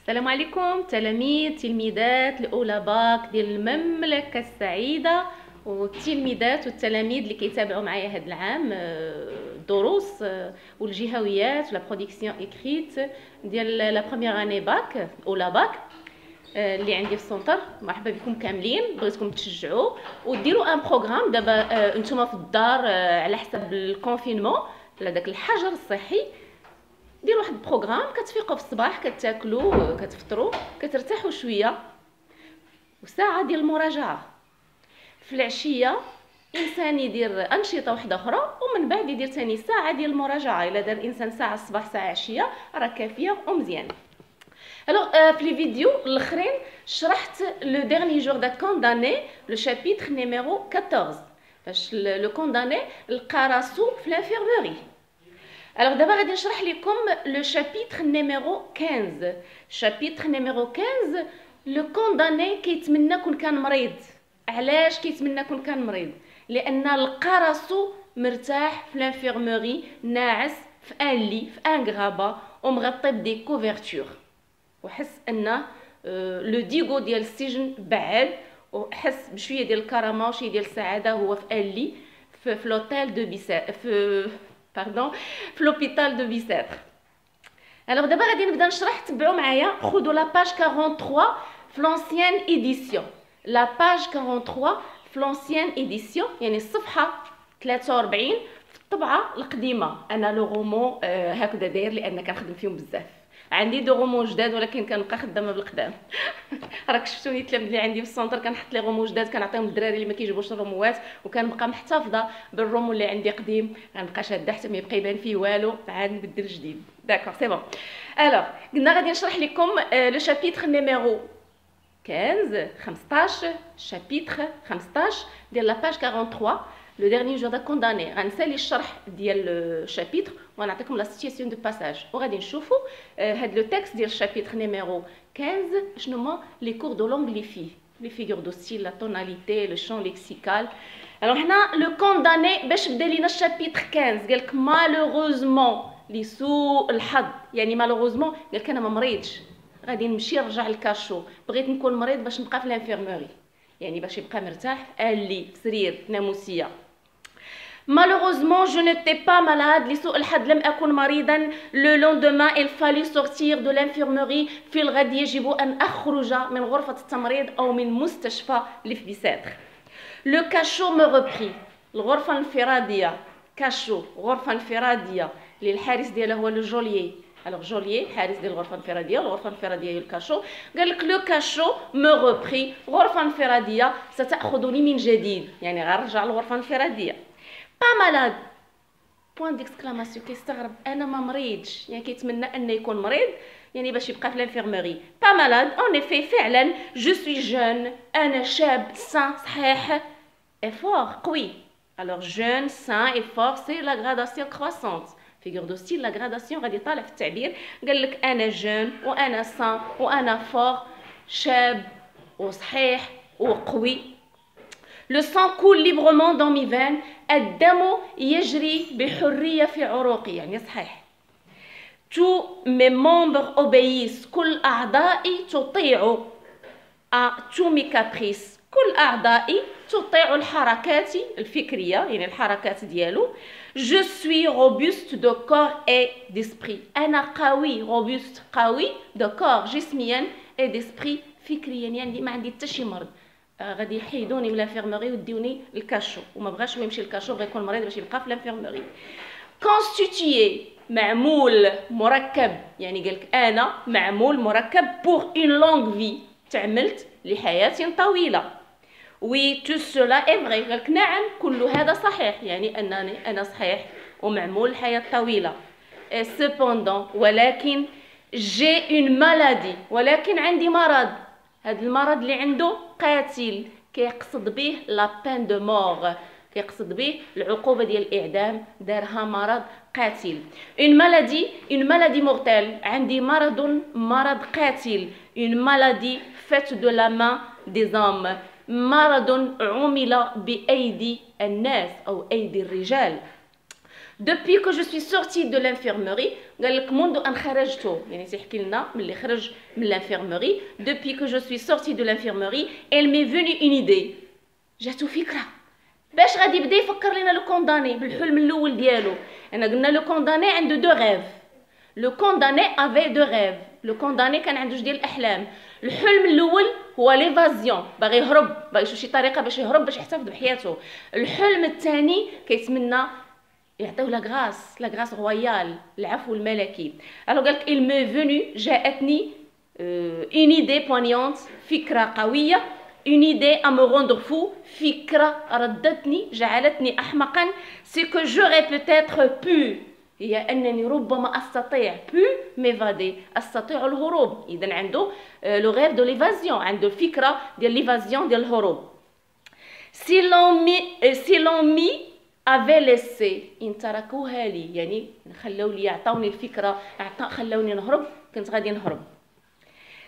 السلام عليكم تلميذات الاولى باك ديال المملكه السعيده والتلميذات والتلاميذ اللي كيتابعوا معايا هذا العام الدروس والجهويات ولا برودكسيون اكريت ديال لا بروميير اني باك اولى باك اللي عندي في السونتر. مرحبا بكم كاملين. بغيتكم تشجعوا وديروا ان بروغرام دابا انتم في الدار على حسب الكونفينمون ولا داك الحجر الصحي. ديروا واحد البروغرام، كتفيقوا في الصباح كتاكلوا كتفطروا كترتاحوا شويه وساعه ديال المراجعه. في العشيه انسان يدير انشطه واحده اخرى ومن بعد يدير ثاني ساعه ديال المراجعه. الا دار الانسان ساعه الصباح ساعه عشيه راه كافيه ومزيان. Alors, في لي فيديو الاخرين شرحت لو ديرني جور دا كونداني لو شابيتر نيميرو 14 فاش لو كونداني لقى راسو في لانفيرموري. Alors d'abord غادي نشرح لكم لو شابيتر نيميرو 15. شابيتر نيميرو 15 لو كونداني كيتمنى كون كان مريض. علاش كيتمنى كون كان مريض؟ لان لقى راسو مرتاح في لانفيرموري، ناعس في ان لي في ان غرابه ومغطي بدي كوفرتور، وحس ان لو ديغو ديال السجن بعد، وحس بشويه ديال الكرامه وشويه ديال السعاده. هو في ان لي في لوتيل دو بيسات في لوبيتال دو بيساتر. الوغ دابا غادي نبدا نشرح. تبعوا معايا، خذوا لا باج 43 في لونسيان ايديسيون. لا باج 43 في لونسيان ايديسيون يعني الصفحه 43 في الطبعه القديمه. انا لو رومون هكذا داير لان كنخدم فيهم بزاف. عندي دو رومون جداد ولكن كنبقى خدامه بالقدام. راك شفتوني التلاميذ اللي عندي في السونتر كنحط لي رومون جداد كنعطيهم للدراري اللي ما كيجيبوش الروموات، وكنبقى محتفظه بالرومون اللي عندي قديم غنبقى شاده حتى ما يبقى يبان فيه والو، عاد نبدل جديد. داكور سي بون. الوغ قلنا غادي نشرح لكم لو شابيتر نيميرو 15 شابيتر 15 ديال لا باج 43 لو ديرني جور دا كونداني. غنسالي الشرح ديال الشابيتر وغنعطيكم لا سيتياسيون دو باساج وغادي نشوفوا هاد لو تكست ديال الشابيتر نيميرو 15 شنو هما لي كور دو لونغليفي، لي فيغور دو ستيل، لا توناليتي، لو شون ليكسيكال. الوغ هنا لو كونداني باش بدا لينا الشابيتر 15 قالك مالوغوزمون لسوء الحظ، يعني مالوغوزمون قالك انا ما مريضش غادي نمشي نرجع للكاشو، بغيت نكون مريض باش نبقى في لانفيرموري، يعني باش يبقى مرتاح في اللي في سرير ناموسيه. Malheureusement, je n'étais pas malade. لسوء الحظ لم أكن مريضا. Le lendemain, il fallut sortir de l'infirmerie. في الغد يجب أن أخرج من غرفة التمريض أو من مستشفى اللي في بيساتر. Le cachot me reprit. الغرفة الانفرادية كاشو، غرفة انفرادية اللي الحارس ديالها هو لو جوليي. alors جوليي حارس ديال الغرفة الانفرادية، والغرفة الانفرادية هي الكاشو. قال لك لو كاشو مو ريبري، غرفة انفرادية ستأخذني من جديد، يعني غنرجع للغرفة الانفرادية. با مالاد بوان ديكسكلاماسيون، كيستغرب انا ما مريضش، يعني كيتمنى انه يكون مريض يعني باش يبقى في لانفيرموري. با مالاد اون افي فعلا، جو سوي جون انا شاب سان صحيح افور قوي. alors jeune sain et fort c'est la gradation croissante. فيغور دو ستيل لا غراداسيون غادي طالع في التعبير. قال لك انا جون وانا سان وانا فور، شاب وصحيح وقوي. لو سان كول ليبرمون دون مي فين، الدم يجري بحريه في عروقي، يعني صحيح. تو مي ممبر اوبيس، كل اعضائي تطيع تو مي كابريس، كل اعضائي تطيع الحركات الفكريه يعني الحركات ديالو. Je suis robuste de corps et d'esprit. أنا قوي، robuste قوي، de corps جسميا et d'esprit فكريا، يعني ما عندي حتى شي مرض. غادي يحيدوني من لانفيرموري وديوني للكاشو، وما بغاش هو يمشي للكاشو، بغا يكون مريض باش يبقى في لانفيرموري. constitué معمول مركب، يعني قالك أنا معمول مركب pour une longue vie، تعملت لحياة طويلة. وي تو سولا اي فري، قالك نعم كل هذا صحيح، يعني انني انا صحيح ومعمول حياه طويله. سيبوندون ولكن جي اون مالادي، ولكن عندي مرض. هذا المرض اللي عنده قاتل، كيقصد به لا بين دو مور، كيقصد به العقوبه ديال الاعدام، دارها مرض قاتل. اون مالادي مورتيل، عندي مرض قاتل. اون مالادي فات دو لا مان دي زوم، مرض عمل بأيدي الناس أو أيدي الرجال. Depuis que je suis sortie de l'infirmerie, قال لك منذ أن خرجت يعني تيحكي لنا ملي خرج من الانفيرمري. Depuis que je suis sortie de l'infirmerie, elle m'est venue une idée. جاتو فكرة باش غادي يبدا يفكر لنا لو كونداني بالحلم الاول ديالو. انا قلنا لو كونداني عنده دو غيف. لو كونداني افي دو غيف. لو كونداني كان عنده جوج ديال الاحلام. الحلم الاول هو ليفازيون، باغي يهرب، باغي يشوف شي طريقه باش يهرب باش يحتفظ بحياته. الحلم الثاني كيتمنى يعطيو لا غراس رويال، العفو الملكي. الو قالك il m'est venu جاءتني une idée poignante، فكره قويه. une idée à me rendre fou، فكرة ردتني جعلتني أحمقا. c'est que j'aurais peut-être pu، هي أنني ربما أستطيع pu m'évader، أستطيع الهروب. إذن عنده le rêve de l'évasion، عنده الفكرة ديال l'évasion ديال الهروب. si l'on m'y avait laissé، إن تركوها لي يعني خلوا لي عطاوني الفكرة، خلوني نهرب، كنت غادي نهرب.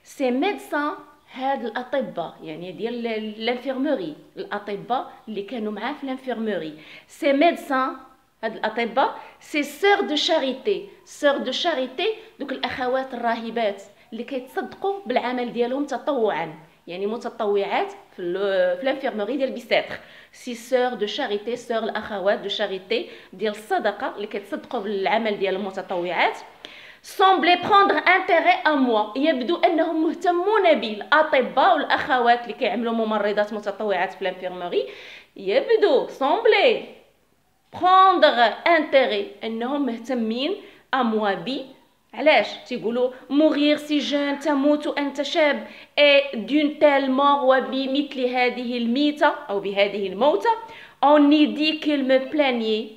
ces médecins، هاد الاطباء يعني ديال الانفيرموري، الاطباء اللي كانوا معاه في الانفيرموري. سي ميدسان، هاد الاطباء سي سور دو شاريتي. سور دو شاريتي دوك الاخوات الراهبات اللي كيتصدقوا بالعمل ديالهم تطوعا، يعني متطوعات في الانفيرموري ديال بيساتر. سي سور دو شاريتي، سور الاخوات دو شاريتي ديال الصدقه اللي كيتصدقوا بالعمل ديال المتطوعات. semblait prendre intérêt à moi، يبدو انهم مهتمون بي. الاطباء والاخوات اللي كيعملوا ممرضات متطوعات في الانفيرموري يبدو semblait prendre intérêt انهم مهتمين à moi بي. علاش تيقولوا mourir si jeune، تموت انت شاب، et d'une telle mort، وبمثل هذه الميتة او بهذه الموتة. on y dit qu'il me plaignait،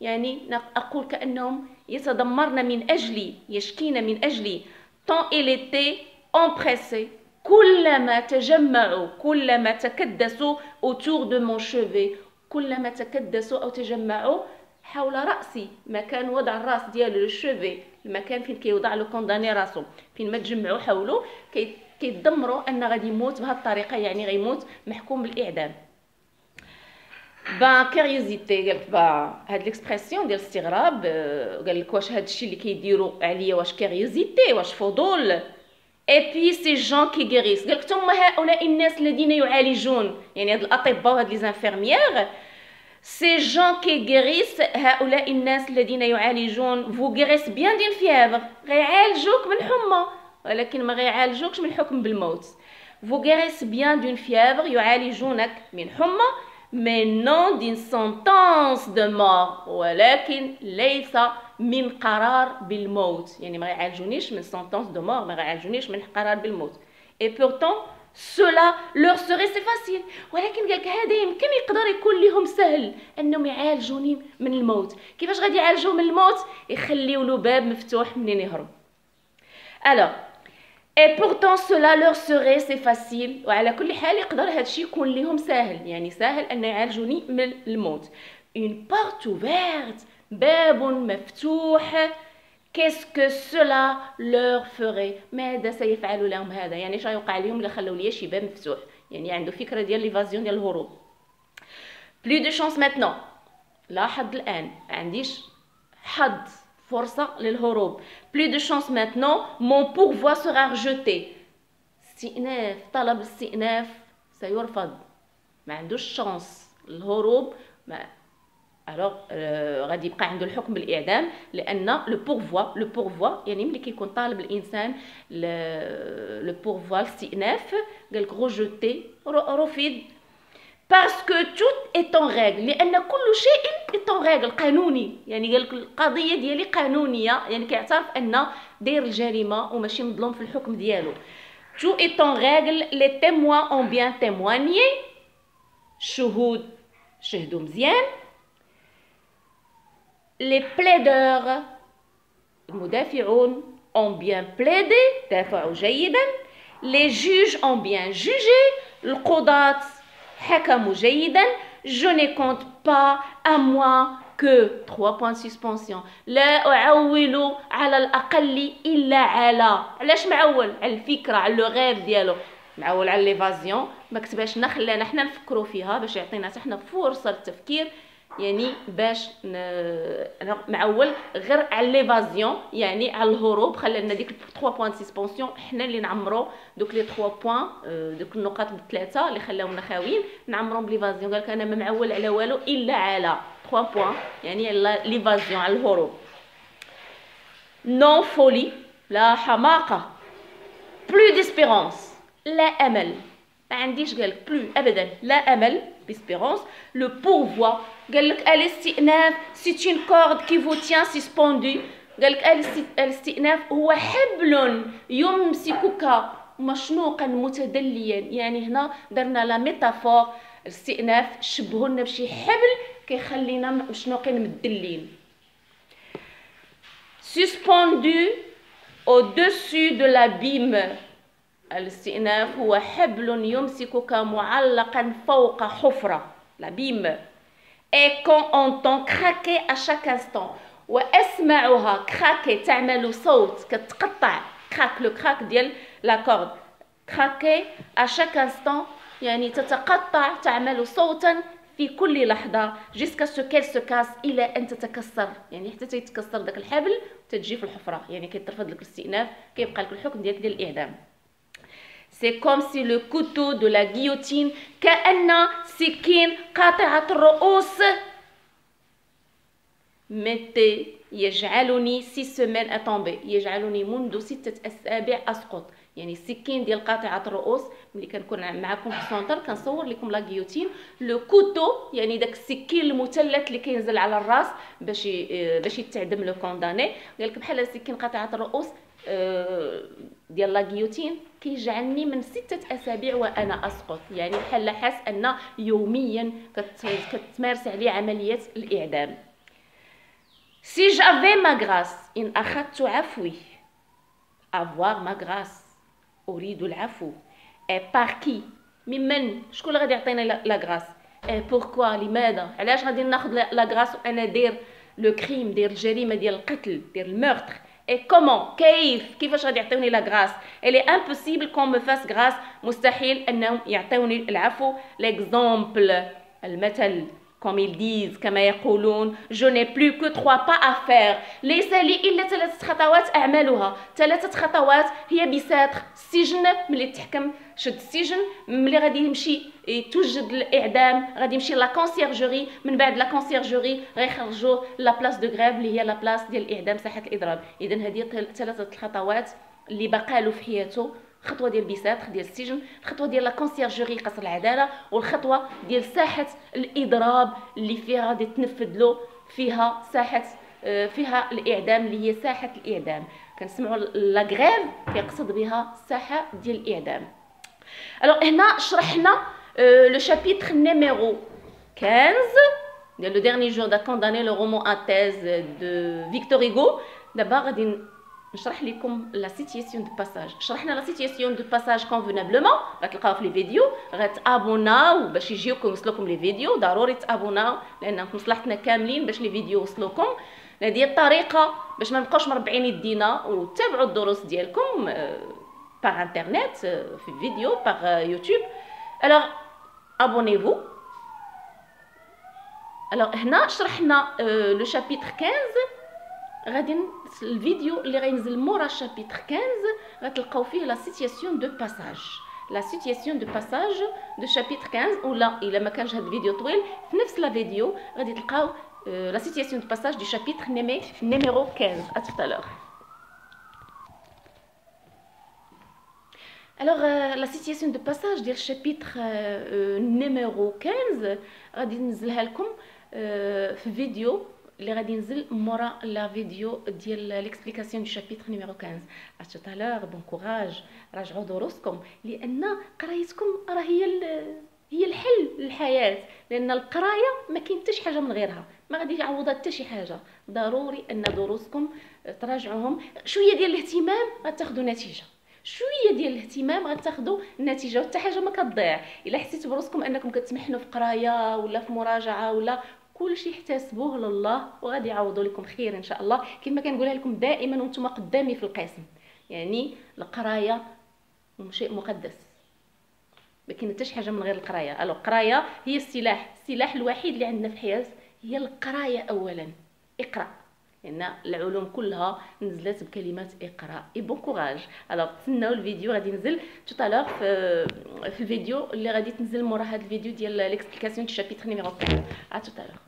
يعني اقول كانهم يتذمرن من أجلي، يشكين من أجلي. tant il était empressé، كلما تجمعوا، كلما تكدسوا autour de mon chevet، كلما تكدسوا أو تجمعوا حول رأسي، مكان وضع الراس ديالو الشوفي، المكان فين كيوضع لو كونداني راسو، فين ما تجمعوا حوله كيتدمروا أن غادي يموت بهذه الطريقة، يعني غيموت محكوم بالإعدام. با كيريوزيتي، قالك با هاد ليكسبرسيون ديال الاستغراب، قالك واش هاد الشيء اللي كيديروا عليا واش كيريوزيتي، واش فضول. اي بي سي جون كي غيريس، قالك ثم هؤلاء الناس الذين يعالجون، يعني هاد الاطباء وهاد لي زانفيرميير. سي جون كي غيريس، هؤلاء الناس الذين يعالجون. فو غيريس بيان دين فيافر، غيعالجوك من حمى ولكن ما غيعالجوكش من الحكم بالموت. فو غيريس بيان دون فيافر، يعالجونك من حمى. mais non d'une sentence de mort، ولكن ليس من قرار بالموت، يعني ما يعالجونيش من sentence de mort، ما يعالجونيش من قرار بالموت. et pourtant cela leur serait si facile، ولكن قالك هذا يمكن يقدر يكون لهم سهل انهم يعالجوني من الموت. كيفاش غادي يعالجوه من الموت؟ يخليو له باب مفتوح منين يهرب. alors et pourtant cela leur serait c'est facile، وعلى كل حال يقدر هادشي يكون لهم ساهل، يعني ساهل ان يعالجوني من الموت. une porte ouverte، باب مفتوح. qu'est-ce que cela leur ferait، ماذا سيفعل لهم هذا، يعني اش يوقع لهم الا خلوا لي شي باب مفتوح، يعني عنده فكره ديال ليفازيون ديال الهروب. plus de chance maintenant، لاحظ الان عنديش حظ، فرصة للهروب. plus de chance maintenant، mon pourvoi sera rejeté. استئناف، طلب الاستئناف سيرفض، ما عندوش شانس الهروب. الوغ غادي يبقى عنده الحكم بالاعدام، لان لو بورفوا يعني ملي كيكون طالب الانسان لو بورفوا الاستئناف، قالك روجوتي، رفض. parce que tout est en règle، لان كل شيء est en règle، قانوني، يعني قالك القضيه ديالي قانونيه، يعني كيعترف ان داير الجريمه وماشي مظلوم في الحكم ديالو. tout est en règle، les témoins ont bien témoigné، الشهود شهدوا مزيان. les plaideurs، المدافعون ont bien plaidé، دافعوا جيدا. les juges ont bien jugé، القضاة حكموا جيدا. je ne compte pas à moi que 3 points de suspension، لا أعول على الأقل إلا على، علاش معول؟ على الفكرة، على لو غيف ديالو، معول على ليفازيون، ما كتبهاش لنا، خلانا حنا نفكروا فيها باش يعطينا حتى حنا فرصة للتفكير. يعني باش انا معول غير على ليفازيون، يعني على الهروب. خلينا ديك 3 بوين دو سسبونسيون حنا اللي نعمروا دوك لي 3 بوين، دوك النقاط بالثلاثه اللي خلاونا خاويين نعمرهم بليفازيون. قال لك انا ما معول على والو الا على 3 بوين، يعني على ليفازيون، على الهروب. نو فولي، لا حماقه. بلو ديسبيرونس، لا امل. ما عنديش، قالك بلو ابدا، لا امل. ديسبيرونس. لو بورفوا، قالك الاستئناف سي اون كورد كي فو تيان سسبوندو. قالك الاستئناف هو حبل يمسكك مشنوقا متدليا. يعني هنا درنا لا ميتافور. الاستئناف شبهوا لنا بشي حبل كيخلينا مشنوقين مدلين. suspendu au-dessus de l'abîme. الاستئناف هو حبل يمسكك معلقا فوق حفرة، l'abîme. Et qu'on entend craquer à chaque instant. وأسمعها craquer، تعمل صوت كتقطع. craque، le craque ديال la corde. craquer à chaque instant يعني تتقطع، تعمل صوتا في كل لحظة. jusqu'à ce qu'elle se casse، إلى أن تتكسر، يعني حتى تيتكسر داك الحبل وتتجي في الحفرة، يعني كيترفض لك الاستئناف، كيبقى لك الحكم ديالك ديال الإعدام. C'est comme si le couteau de la guillotine، كأن سكين قاطعة الرؤوس، mettait يجعلني 6 semaines à tomber، يجعلني منذ 6 أسابيع أسقط. يعني السكين ديال قاطعة الرؤوس، ملي كنكون معكم في السونتر كنصور لكم لا غيوتين. لو كوتو يعني داك السكين المثلث اللي كينزل على الراس باش يتعدم لو كونداني. قال لك بحال السكين قاطعة الرؤوس ديال لا غيوتين كيجعلني من 6 أسابيع وانا اسقط، يعني بحال حاس ان يوميا كتمارس عليه عمليه الاعدام. Si j'avais ma grâce، إن أخذت عفوي. avoir ma grâce، أريد العفو. et par qui، ممن، شكون اللي غادي يعطينا لا غراس. et pourquoi، لماذا، علاش غادي ناخذ لا غراس وانا داير لو كريم، داير الجريمه ديال القتل، داير المورتر. et comment، كيفاش غادي يعطيوني لا غراس. elle est impossible qu'on me fasse grâce، مستحيل انهم يعطيوني العفو. l'exemple، المثل. comme ils disent، كما يقولون، je n'ai plus que 3 pas à faire، ليس لي إلا 3 خطوات أعملها. 3 خطوات هي بساتر السجن، ملي تحكم شد السجن، ملي غادي يمشي توجد الإعدام، غادي يمشي لا كونسيرجوري، من بعد لا كونسيرجوري غيخرجوه لا بلاص دو غريف اللي هي لا بلاص ديال الإعدام، ساحة الإضراب. إذن هذه 3 الخطوات اللي بقالو في حياته. خطوه ديال بيساتر ديال السجن، الخطوه ديال لا كونسيرجوري قصر العداله، والخطوه ديال ساحه الاضراب اللي فيها غادي تنفذ له فيها ساحه فيها الاعدام اللي هي ساحه الاعدام. كنسمعوا لا غريف كيقصد بها الساحه ديال الاعدام. الوغ هنا شرحنا لو شابيتر نيميرو 15 ديال لو ديرني جور دا كونداني لو رومون ا تيز دو فيكتور هيغو. دابا غادي نشرح لكم لا سيتياسيون دو باساج. شرحنا لا سيتياسيون دو باساج كونفونابلومون، غتلقاوها في لي فيديو. غتابوناو باش يجيوكم يوصلوكم لي فيديو، ضروري تابوناو لان في مصلحتنا كاملين باش لي فيديو يوصلوكم. هذه الطريقه باش ما نبقاوش مربعين يدينا وتابعوا الدروس ديالكم باغ انترنت، في فيديو باغ يوتيوب. الوغ ابونيفو. الوغ هنا شرحنا لو شابيتر 15. غادي الفيديو اللي غينزل مورا الشابيتر 15 غتلقاو فيه لا سيتياسيون دو باساج. لا سيتياسيون دو باساج دو شابيتر 15، ولا الا ما كانش هذا الفيديو طويل في نفس لا فيديو غادي تلقاو لا سيتياسيون دو باساج دو شابيتر نيميرو 15. ا tout à l'heure. Alors la situation de passage ديال الشابيتر نيميرو 15 غادي ننزلها لكم في فيديو اللي غادي ينزل مورا لا فيديو ديال ليكسبليكاسيون دو شابيتر نيميرو 15. ا tout à l'heure. بون كوراج، راجعوا دروسكم لان قرايتكم راه هي الحل للحياه، لان القرايه ما كاين حتى شي حاجه من غيرها، ما غادي يعوضها حتى شي حاجه. ضروري ان دروسكم تراجعوهم. شويه ديال الاهتمام غتاخذوا نتيجه، شويه ديال الاهتمام غتاخذوا النتيجه، وحتى حاجه ما كتضيع. الا حسيتوا براسكم انكم كتمحنوا في قرايه ولا في مراجعه ولا كلشي احتسبوه لله وغادي يعوضوا لكم خير ان شاء الله. كما كنقولها لكم دائما وانتم قدامي في القسم، يعني القرايه شيء مقدس، ما كاين حتى شي حاجه من غير القرايه. الو القرايه هي السلاح الوحيد اللي عندنا في الحياه، هي القرايه اولا. اقرا، لان العلوم كلها نزلت بكلمات اقرا. اي بون كوراج. الوغ تسناو الفيديو غادي ينزل تو تالور في الفيديو اللي غادي تنزل مورا هذا الفيديو ديال ليكسبليكاسيون دو شابيتر نيميرو 4. ا تو تالور.